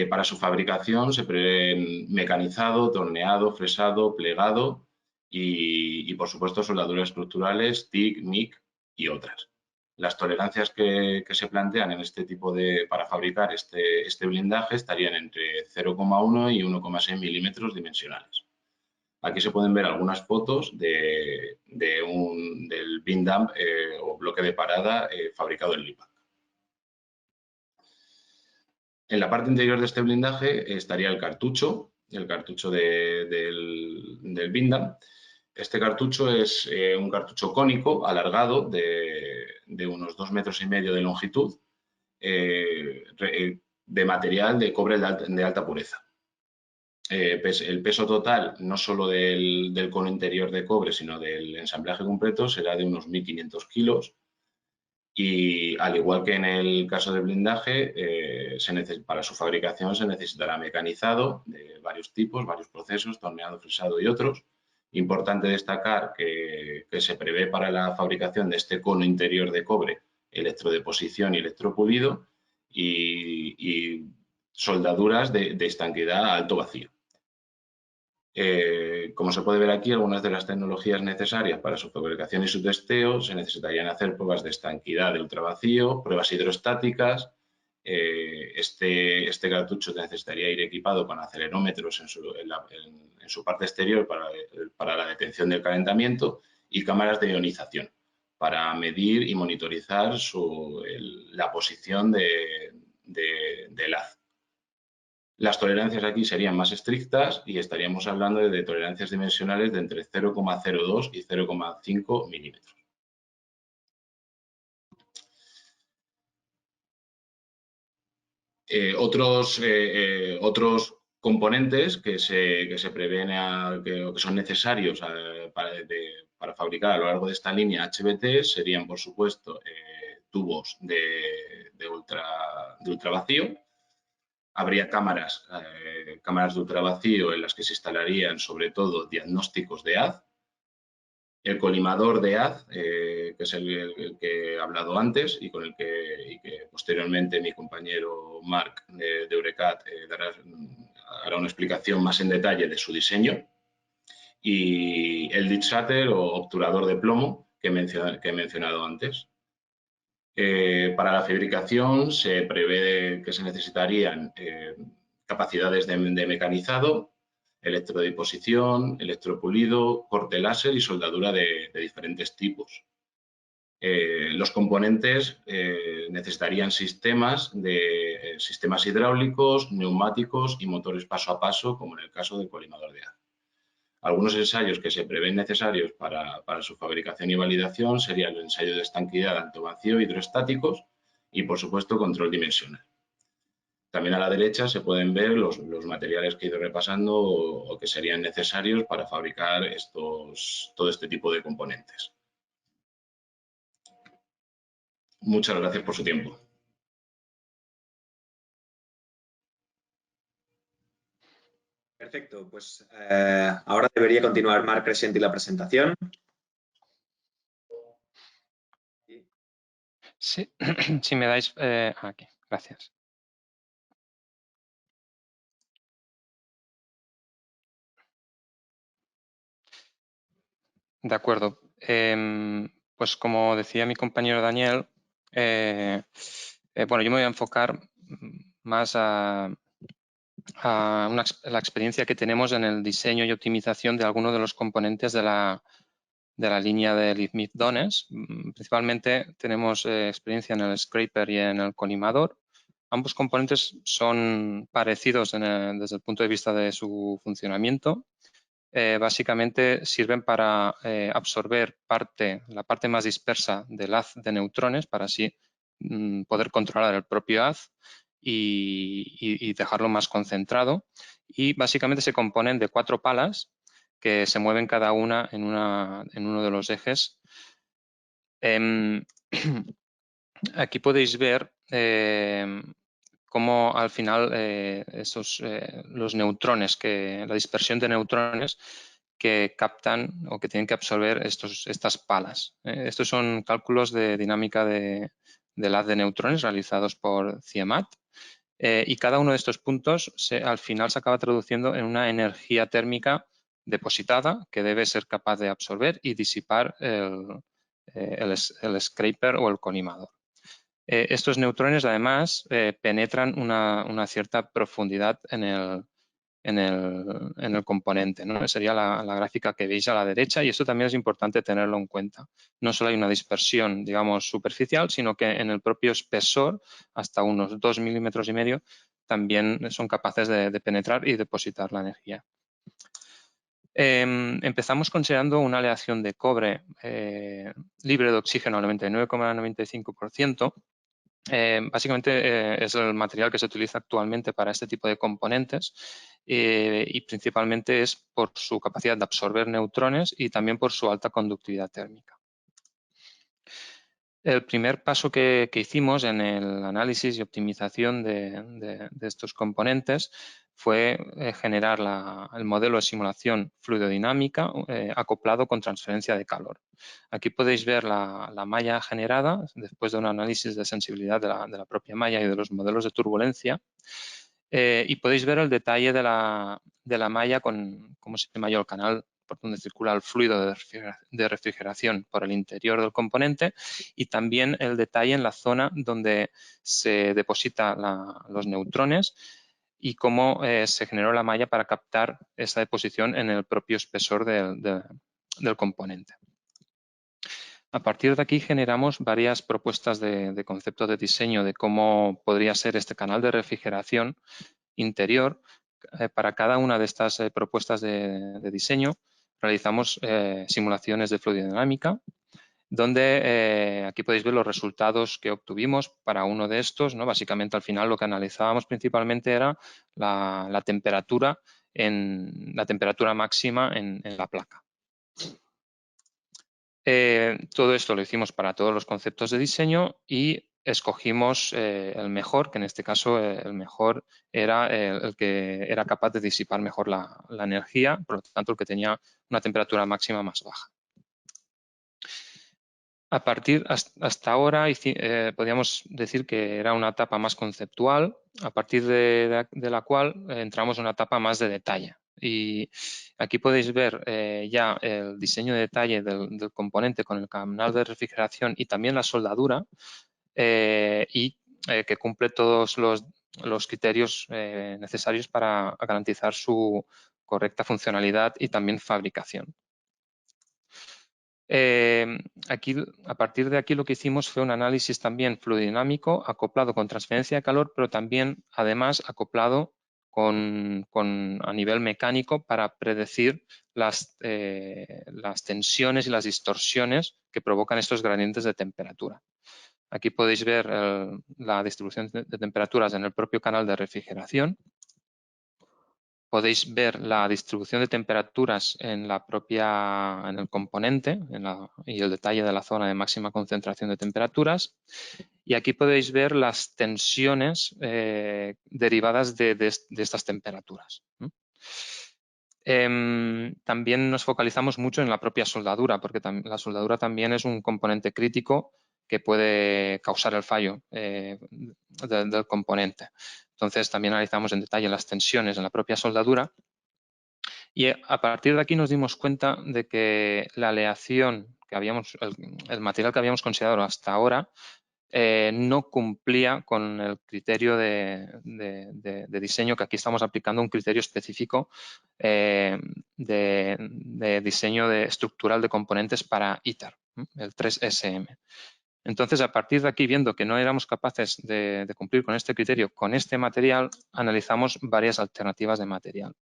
Para su fabricación se prevé mecanizado, torneado, fresado, plegado y por supuesto, soldaduras estructurales, TIC, MIG y otras. Las tolerancias que se plantean en para fabricar este blindaje estarían entre 0,1 y 1,6 milímetros dimensionales. Aquí se pueden ver algunas fotos del BINDAM o bloque de parada fabricado en LIPAC. En la parte interior de este blindaje estaría el cartucho del BINDAM. Este cartucho es un cartucho cónico, alargado, de unos 2,5 metros de longitud, de material de cobre de alta pureza. El peso total, no solo del cono interior de cobre, sino del ensamblaje completo, será de unos 1.500 kilos. Y al igual que en el caso del blindaje, para su fabricación se necesitará mecanizado de varios tipos, varios procesos, torneado, fresado y otros. Importante destacar que se prevé para la fabricación de este cono interior de cobre electrodeposición y electropulido y soldaduras de estanqueidad a alto vacío. Como se puede ver aquí, algunas de las tecnologías necesarias para su fabricación y su testeo se necesitarían hacer pruebas de estanqueidad de ultravacío, pruebas hidrostáticas. Este cartucho necesitaría ir equipado con acelerómetros en su parte exterior para la detención del calentamiento y cámaras de ionización para medir y monitorizar la posición del haz. Las tolerancias aquí serían más estrictas y estaríamos hablando de tolerancias dimensionales de entre 0,02 y 0,5 milímetros. Otros componentes que se prevén que son necesarios para fabricar a lo largo de esta línea HBT serían, por supuesto, tubos de ultravacío. Habría cámaras de ultravacío en las que se instalarían sobre todo diagnósticos de haz. El colimador de haz, que es el que he hablado antes y que posteriormente mi compañero Marc de Eurecat hará una explicación más en detalle de su diseño. Y el ditch shutter o obturador de plomo que he mencionado antes. Para la fabricación se prevé que se necesitarían capacidades de mecanizado, electrodeposición, electropulido, corte láser y soldadura de diferentes tipos. Los componentes necesitarían sistemas hidráulicos, neumáticos y motores paso a paso, como en el caso del colimador de haz. Algunos ensayos que se prevén necesarios para su fabricación y validación serían el ensayo de estanquidad, alto vacío, hidroestáticos y, por supuesto, control dimensional. También a la derecha se pueden ver los materiales que he ido repasando o que serían necesarios para fabricar todo este tipo de componentes. Muchas gracias por su tiempo. Perfecto, pues ahora debería continuar Marc Crescenti la presentación. Sí, si me dais aquí, gracias. De acuerdo. Pues como decía mi compañero Daniel, bueno, yo me voy a enfocar más a la experiencia que tenemos en el diseño y optimización de algunos de los componentes de la línea de Leibniz Dones. Principalmente tenemos experiencia en el scraper y en el colimador. Ambos componentes son parecidos desde el punto de vista de su funcionamiento. Básicamente sirven para absorber la parte más dispersa del haz de neutrones para así poder controlar el propio haz y dejarlo más concentrado. Y básicamente se componen de 4 palas que se mueven cada una en uno de los ejes. Aquí podéis ver cómo al final los neutrones, la dispersión de neutrones que captan o que tienen que absorber estas palas. Estos son cálculos de dinámica del haz de neutrones realizados por CIEMAT. Y cada uno de estos puntos al final se acaba traduciendo en una energía térmica depositada que debe ser capaz de absorber y disipar el scraper o el colimador. Estos neutrones además penetran una cierta profundidad en el componente, ¿no? Sería la gráfica que veis a la derecha y esto también es importante tenerlo en cuenta. No solo hay una dispersión, digamos, superficial, sino que en el propio espesor, hasta unos 2,5 milímetros, también son capaces de penetrar y depositar la energía. Empezamos considerando una aleación de cobre libre de oxígeno al 99,95%. Básicamente es el material que se utiliza actualmente para este tipo de componentes y principalmente es por su capacidad de absorber neutrones y también por su alta conductividad térmica. El primer paso que hicimos en el análisis y optimización de estos componentes fue generar el modelo de simulación fluidodinámica acoplado con transferencia de calor. Aquí podéis ver la malla generada después de un análisis de sensibilidad de la propia malla y de los modelos de turbulencia. Y podéis ver el detalle de la malla con cómo se malla el canal por donde circula el fluido de refrigeración por el interior del componente y también el detalle en la zona donde se depositan los neutrones y cómo se generó la malla para captar esa deposición en el propio espesor del componente. A partir de aquí generamos varias propuestas de concepto de diseño de cómo podría ser este canal de refrigeración interior. Para cada una de estas propuestas de diseño realizamos simulaciones de fluidodinámica, donde aquí podéis ver los resultados que obtuvimos para uno de estos, ¿no? Básicamente al final lo que analizábamos principalmente era la temperatura máxima en la placa. Todo esto lo hicimos para todos los conceptos de diseño y escogimos el mejor, que en este caso el mejor era el que era capaz de disipar mejor la energía, por lo tanto el que tenía una temperatura máxima más baja. A partir hasta ahora podríamos decir que era una etapa más conceptual, a partir de la cual entramos en una etapa más de detalle. Y aquí podéis ver ya el diseño de detalle del componente con el canal de refrigeración y también la soldadura y que cumple todos los criterios necesarios para garantizar su correcta funcionalidad y también fabricación. Aquí, a partir de aquí lo que hicimos fue un análisis también fluidodinámico acoplado con transferencia de calor, pero también además acoplado a nivel mecánico para predecir las tensiones y las distorsiones que provocan estos gradientes de temperatura. Aquí podéis ver la distribución de temperaturas en el propio canal de refrigeración. Podéis ver la distribución de temperaturas en el componente y el detalle de la zona de máxima concentración de temperaturas. Y aquí podéis ver las tensiones derivadas de estas temperaturas. También nos focalizamos mucho en la propia soldadura, porque la soldadura también es un componente crítico que puede causar el fallo del componente. Entonces también analizamos en detalle las tensiones en la propia soldadura y a partir de aquí nos dimos cuenta de que la aleación que el material que habíamos considerado hasta ahora no cumplía con el criterio de diseño, que aquí estamos aplicando un criterio específico de diseño estructural de componentes para ITER, el 3SM. Entonces, a partir de aquí, viendo que no éramos capaces de cumplir con este criterio, con este material, analizamos varias alternativas de material.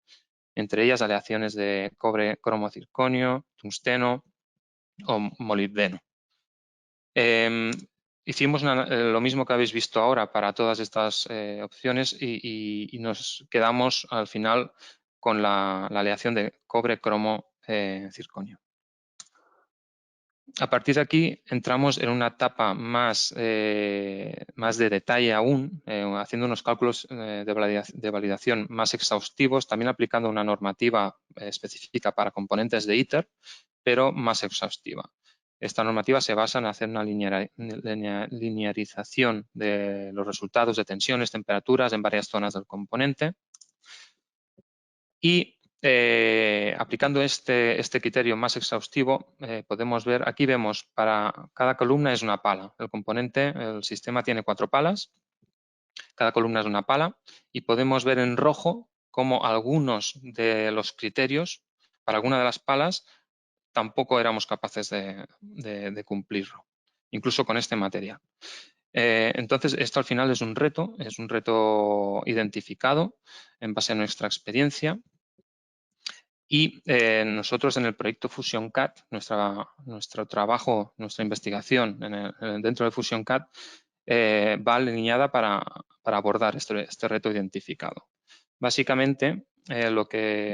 Entre ellas, aleaciones de cobre, cromo, circonio, tungsteno o molibdeno. Hicimos lo mismo que habéis visto ahora para todas estas opciones y nos quedamos al final con la aleación de cobre, cromo, circonio. A partir de aquí entramos en una etapa más de detalle aún, haciendo unos cálculos de validación más exhaustivos, también aplicando una normativa específica para componentes de ITER, pero más exhaustiva. Esta normativa se basa en hacer una linearización de los resultados de tensiones, temperaturas en varias zonas del componente y aplicando este criterio más exhaustivo, podemos ver, aquí vemos para cada columna es una pala. El sistema tiene 4 palas, cada columna es una pala y podemos ver en rojo cómo algunos de los criterios para alguna de las palas tampoco éramos capaces de cumplirlo, incluso con este material. Entonces, esto al final es un reto identificado en base a nuestra experiencia. Y nosotros en el proyecto FusionCAD, nuestro trabajo, nuestra investigación dentro de FusionCAD va alineada para abordar este reto identificado. Básicamente,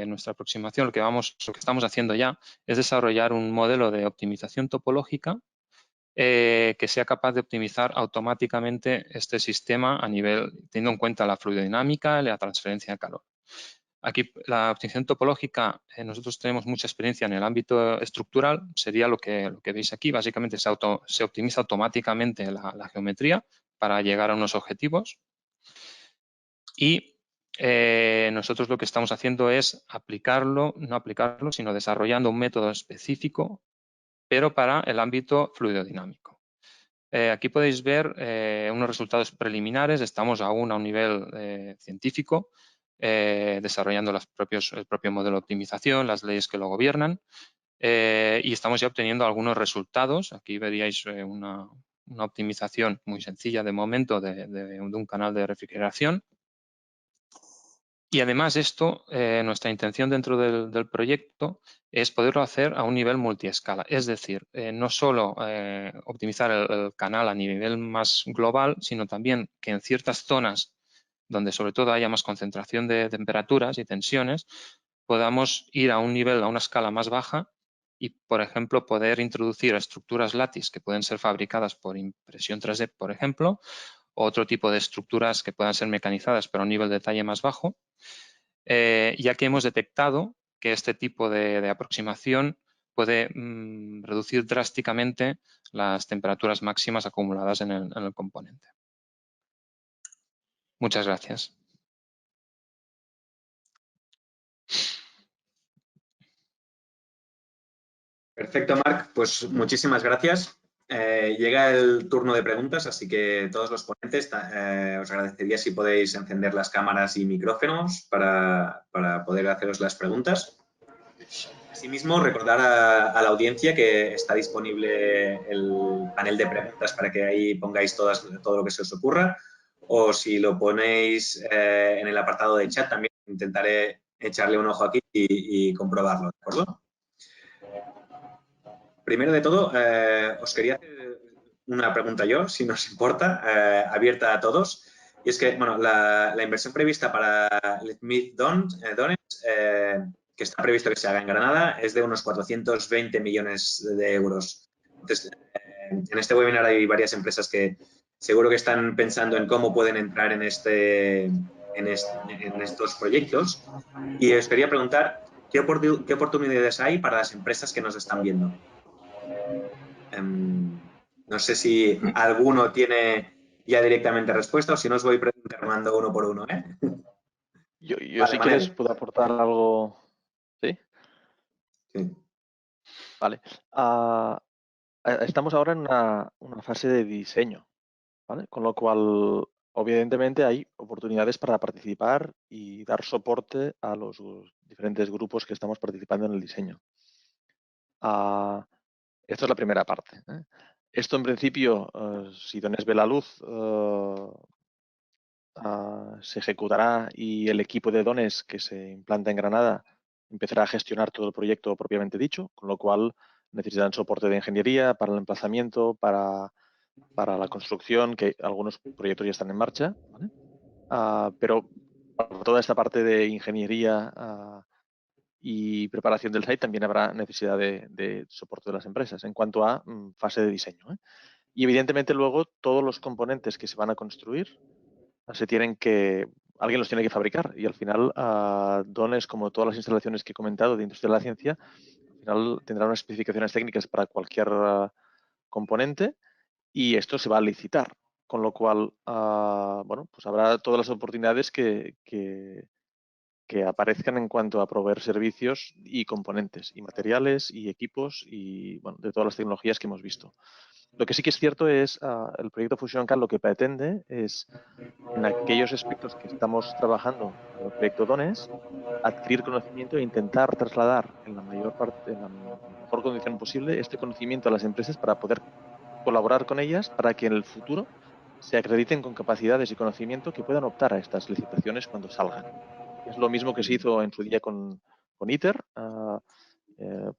nuestra aproximación, lo que estamos haciendo ya, es desarrollar un modelo de optimización topológica que sea capaz de optimizar automáticamente este sistema teniendo en cuenta la fluidodinámica y la transferencia de calor. Aquí la optimización topológica, nosotros tenemos mucha experiencia en el ámbito estructural, sería lo que veis aquí. Básicamente se optimiza automáticamente la geometría para llegar a unos objetivos y nosotros lo que estamos haciendo es no aplicarlo, sino desarrollando un método específico, pero para el ámbito fluidodinámico. Aquí podéis ver unos resultados preliminares, estamos aún a un nivel científico, desarrollando el propio modelo de optimización, las leyes que lo gobiernan y estamos ya obteniendo algunos resultados. Aquí veríais una optimización muy sencilla de momento de un canal de refrigeración. Y además esto, nuestra intención dentro del proyecto es poderlo hacer a un nivel multiescala. Es decir, no solo optimizar el canal a nivel más global, sino también que en ciertas zonas donde sobre todo haya más concentración de temperaturas y tensiones, podamos ir a una escala más baja y, por ejemplo, poder introducir estructuras lattice que pueden ser fabricadas por impresión 3D, por ejemplo, o otro tipo de estructuras que puedan ser mecanizadas pero a un nivel de detalle más bajo, ya que hemos detectado que este tipo de aproximación puede reducir drásticamente las temperaturas máximas acumuladas en el componente. Muchas gracias. Perfecto, Marc. Pues muchísimas gracias. Llega el turno de preguntas, así que todos los ponentes os agradecería si podéis encender las cámaras y micrófonos para poder haceros las preguntas. Asimismo, recordar a la audiencia que está disponible el panel de preguntas para que ahí pongáis todo lo que se os ocurra, o si lo ponéis en el apartado de chat, también intentaré echarle un ojo aquí y comprobarlo, ¿de acuerdo? Primero de todo, os quería hacer una pregunta yo, si no os importa, abierta a todos. Y es que, bueno, la inversión prevista para Smith Dones, que está previsto que se haga en Granada, es de unos 420 millones de euros. Entonces, en este webinar hay varias empresas que seguro que están pensando en cómo pueden entrar en estos proyectos. Y os quería preguntar, ¿qué oportunidades hay para las empresas que nos están viendo? No sé si alguno tiene ya directamente respuesta o si no os voy preguntando uno por uno, ¿eh? Yo Vale, si Manel. quieres puedo aportar algo. ¿Sí? Sí. Vale. Estamos ahora en una fase de diseño, ¿vale? Con lo cual, obviamente, hay oportunidades para participar y dar soporte a los diferentes grupos que estamos participando en el diseño. Esto es la primera parte, ¿eh? Esto, en principio, si Donés ve la luz, se ejecutará y el equipo de Donés que se implanta en Granada empezará a gestionar todo el proyecto propiamente dicho, con lo cual necesitarán soporte de ingeniería para el emplazamiento, para la construcción, que algunos proyectos ya están en marcha, ¿vale? Pero para toda esta parte de ingeniería y preparación del site también habrá necesidad de soporte de las empresas en cuanto a fase de diseño, ¿eh? Y evidentemente luego todos los componentes que se van a construir alguien los tiene que fabricar y al final Donés, como todas las instalaciones que he comentado de industria de la ciencia, al final tendrán unas especificaciones técnicas para cualquier componente y esto se va a licitar, con lo cual bueno, pues habrá todas las oportunidades que aparezcan en cuanto a proveer servicios y componentes y materiales y equipos y bueno, de todas las tecnologías que hemos visto. Lo que sí que es cierto es el proyecto FusionCAD lo que pretende es, en aquellos aspectos que estamos trabajando en el proyecto Donés, adquirir conocimiento e intentar trasladar en la mejor condición posible este conocimiento a las empresas para poder colaborar con ellas para que en el futuro se acrediten con capacidades y conocimiento que puedan optar a estas licitaciones cuando salgan. Es lo mismo que se hizo en su día con ITER.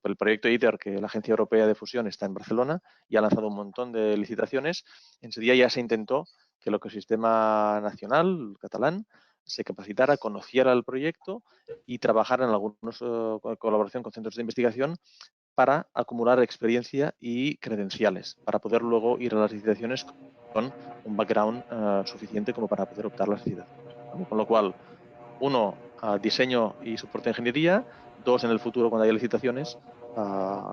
El proyecto ITER, que la Agencia Europea de Fusión está en Barcelona y ha lanzado un montón de licitaciones. En su día ya se intentó que el ecosistema nacional catalán se capacitara, conociera el proyecto y trabajara en algunos colaboración con centros de investigación para acumular experiencia y credenciales, para poder luego ir a las licitaciones con un background suficiente como para poder optar a las licitaciones, ¿vale? Con lo cual, uno, diseño y soporte de ingeniería; dos, en el futuro, cuando haya licitaciones,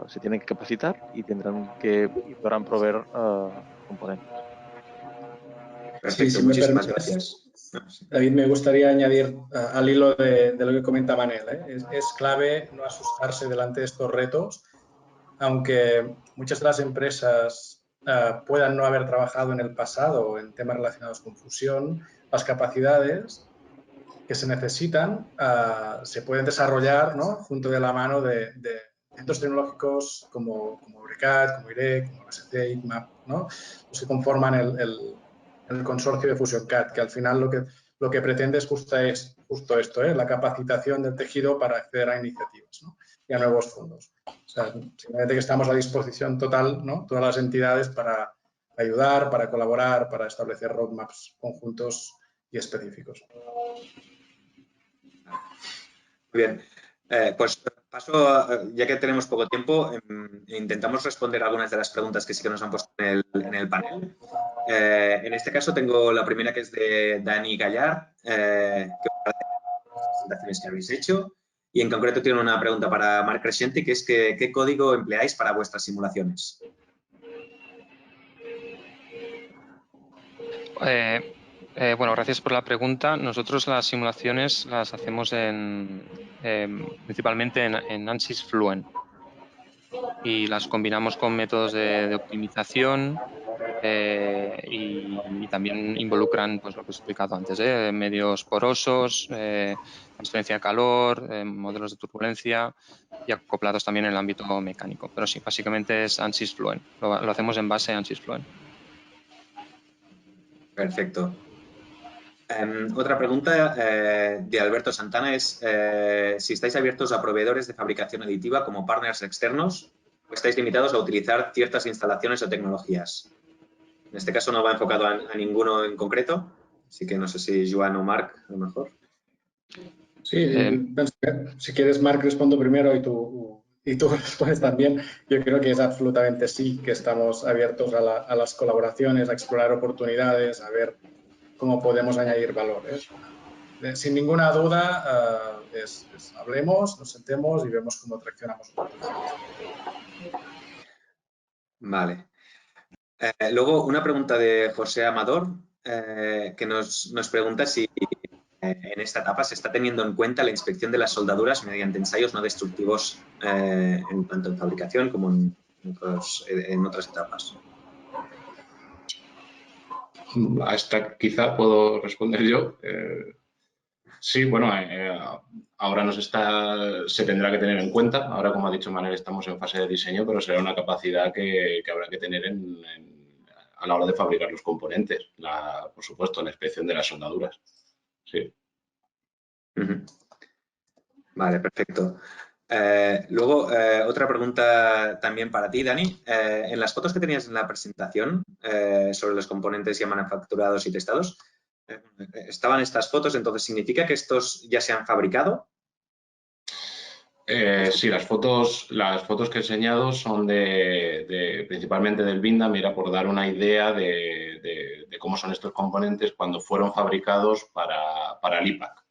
se tienen que capacitar y podrán proveer componentes. Perfecto, si me muchísimas permites, gracias. David, me gustaría añadir al hilo de lo que comenta Manel, ¿eh? Es clave no asustarse delante de estos retos, aunque muchas de las empresas puedan no haber trabajado en el pasado en temas relacionados con fusión, las capacidades que se necesitan se pueden desarrollar, ¿no?, junto de la mano de centros tecnológicos como Eurecat, como IREC, como OSC, ITMAP, ¿no?, los que conforman el consorcio de FusionCAD, que al final lo que pretende es justo esto, la capacitación del tejido para acceder a iniciativas, ¿no?, y a nuevos fondos. O sea, simplemente que estamos a disposición total, ¿no?, todas las entidades para ayudar, para colaborar, para establecer roadmaps conjuntos y específicos. Muy bien. Pues paso, ya que tenemos poco tiempo, intentamos responder algunas de las preguntas que sí que nos han puesto en el panel. En este caso tengo la primera, que es de Dani Gallar, que las presentaciones que habéis hecho, y en concreto tiene una pregunta para Marc Crescenti, que es ¿qué código empleáis para vuestras simulaciones? Bueno, gracias por la pregunta. Nosotros las simulaciones las hacemos principalmente en ANSYS Fluent y las combinamos con métodos de optimización y también involucran pues, lo que os he explicado antes, medios porosos, transferencia de calor, modelos de turbulencia y acoplados también en el ámbito mecánico. Pero sí, básicamente es ANSYS Fluent. Lo hacemos en base a ANSYS Fluent. Perfecto. Otra pregunta de Alberto Santana es si estáis abiertos a proveedores de fabricación aditiva como partners externos o estáis limitados a utilizar ciertas instalaciones o tecnologías. En este caso no va enfocado a ninguno en concreto, así que no sé si Joan o Marc a lo mejor. Sí, si quieres, Marc, respondo primero y tú respondes también. Yo creo que es absolutamente sí, que estamos abiertos a las colaboraciones, a explorar oportunidades, a ver cómo podemos añadir valor. Sin ninguna duda, hablemos, nos sentemos y vemos cómo traccionamos oportunidades. Vale. Luego, una pregunta de José Amador, que nos pregunta si en esta etapa se está teniendo en cuenta la inspección de las soldaduras mediante ensayos no destructivos tanto en fabricación como en otras etapas. A esta quizá puedo responder yo. Sí, bueno, ahora se tendrá que tener en cuenta. Ahora, como ha dicho Manel, estamos en fase de diseño, pero será una capacidad que habrá que tener a la hora de fabricar los componentes. Por supuesto, la inspección de las soldaduras. Sí. Vale, perfecto. Luego, otra pregunta también para ti, Dani. En las fotos que tenías en la presentación sobre los componentes ya manufacturados y testados, estaban estas fotos, entonces, ¿significa que estos ya se han fabricado? Sí, las fotos que he enseñado son principalmente del Vindam, era por dar una idea de cómo son estos componentes cuando fueron fabricados para el IPAC,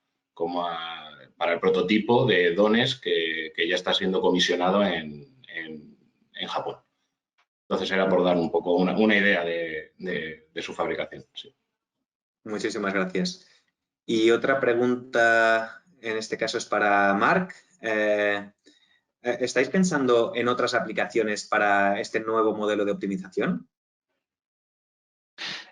para el prototipo de Dones que ya está siendo comisionado en Japón. Entonces era por dar un poco una idea de su fabricación. Sí. Muchísimas gracias. Y otra pregunta, en este caso es para Marc. ¿Estáis pensando en otras aplicaciones para este nuevo modelo de optimización?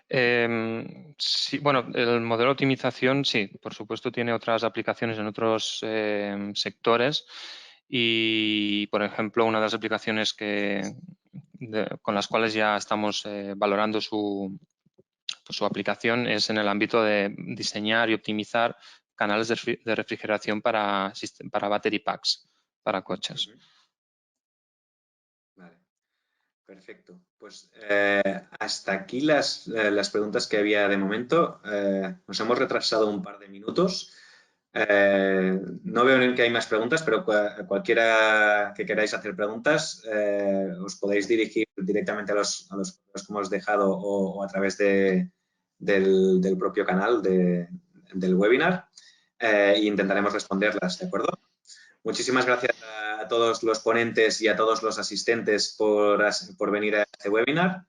Sí, bueno, el modelo de optimización, sí, por supuesto tiene otras aplicaciones en otros sectores y, por ejemplo, una de las aplicaciones con las cuales ya estamos valorando su aplicación es en el ámbito de diseñar y optimizar canales de refrigeración para battery packs, para coches. Vale. Perfecto. Pues hasta aquí las preguntas que había de momento. Nos hemos retrasado un par de minutos. No veo en que hay más preguntas, pero cualquiera que queráis hacer preguntas, os podéis dirigir directamente a los correos que hemos dejado o a través del propio canal del webinar e intentaremos responderlas, ¿de acuerdo? Muchísimas gracias a todos los ponentes y a todos los asistentes por venir a este webinar.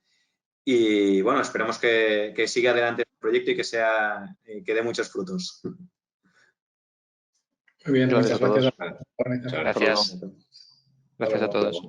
Y bueno, esperamos que siga adelante el proyecto y que dé muchos frutos. Muy bien, muchas gracias. Gracias. Gracias a todos.